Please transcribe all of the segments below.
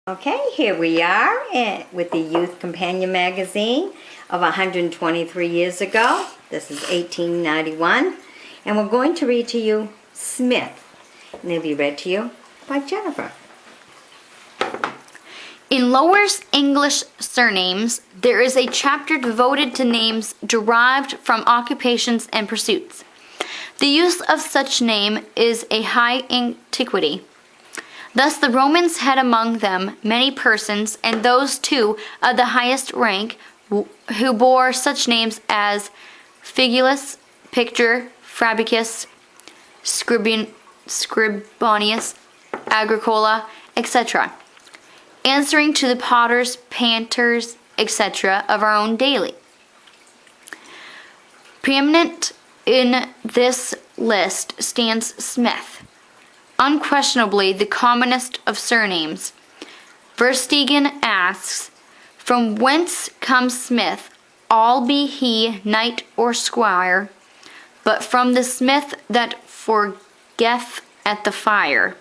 Okay, here we are with the Youth Companion magazine of 123 years ago. This is 1891. And we're going to read to you Smith. And it'll be read to you by Jennifer. In Lower's English surnames, there is a chapter devoted to names derived from occupations and pursuits. The use of such name is a high antiquity. Thus the Romans had among them many persons, and those too of the highest rank, who bore such names as Figulus, Pictor, Fabricus, Scribonius, Agricola, etc., answering to the potters, painters, etc. of our own daily. Preeminent in this list stands Smith, unquestionably the commonest of surnames. Verstegen asks, "From whence comes Smith, all be he knight or squire, but from the smith that forgeth at the fire?"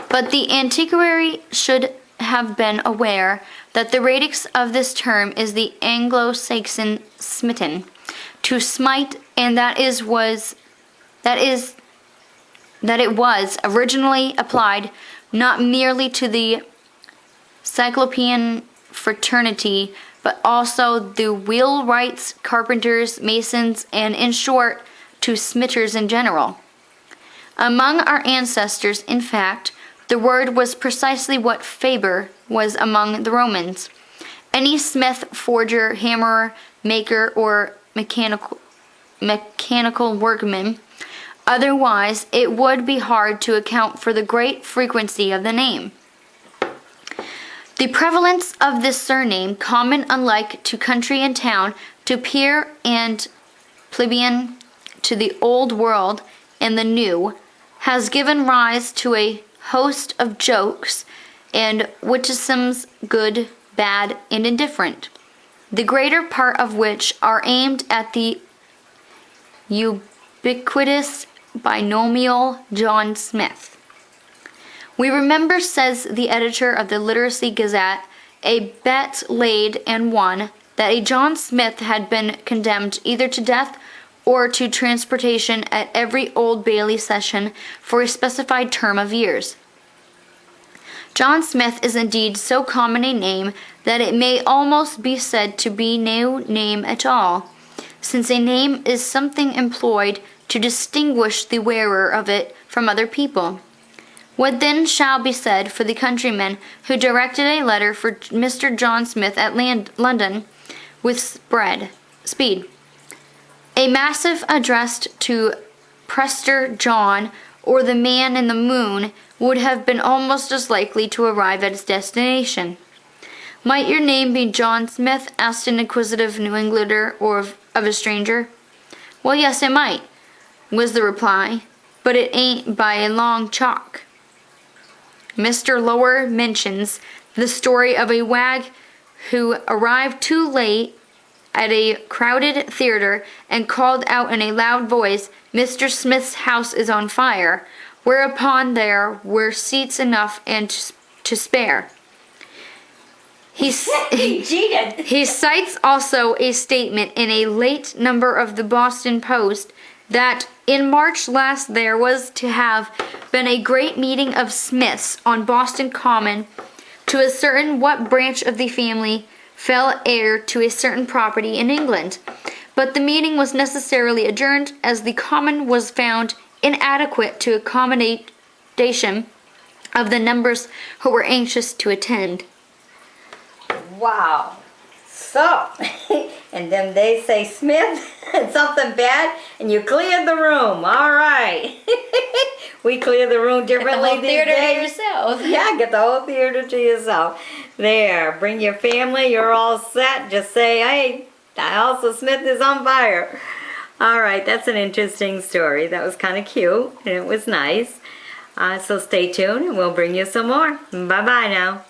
But the antiquary should have been aware that the radix of this term is the Anglo-Saxon smitten, to smite, and that it was originally applied not merely to the Cyclopean fraternity, but also the wheelwrights, carpenters, masons, and in short, to smitters in general. Among our ancestors, in fact, the word was precisely what Faber was among the Romans. Any smith, forger, hammerer, maker, or mechanical workman. Otherwise, it would be hard to account for the great frequency of the name. The prevalence of this surname, common alike to country and town, to peer and plebeian, to the old world and the new, has given rise to a host of jokes and witticisms, good, bad, and indifferent, the greater part of which are aimed at the ubiquitous binomial John Smith. "We remember," says the editor of the Literacy Gazette, "a bet laid and won that a John Smith had been condemned either to death or to transportation at every Old Bailey session for a specified term of years." John Smith is indeed so common a name that it may almost be said to be no name at all, since a name is something employed to distinguish the wearer of it from other people. What then shall be said for the countryman who directed a letter for Mr. John Smith at London with speed? A missive addressed to Prester John or the Man in the Moon would have been almost as likely to arrive at its destination. "Might your name be John Smith?" asked an inquisitive New Englander or of a stranger. "Well, yes, it might," was the reply, "but it ain't by a long chalk." Mr. Lower mentions the story of a wag who arrived too late at a crowded theater and called out in a loud voice, "Mr. Smith's house is on fire," whereupon there were seats enough and to spare. He cites also a statement in a late number of the Boston Post that in March last there was to have been a great meeting of Smiths on Boston Common to ascertain what branch of the family fell heir to a certain property in England, but the meeting was necessarily adjourned as the Common was found inadequate to accommodation of the numbers who were anxious to attend. Wow. So, and then they say Smith, something bad, and you cleared the room. All right. We clear the room differently these days. Get the whole theater to yourself. Yeah, get the whole theater to yourself. There, bring your family, you're all set. Just say, "Hey, the house of Smith is on fire." All right, that's an interesting story. That was kind of cute, and it was nice. So stay tuned, and we'll bring you some more. Bye-bye now.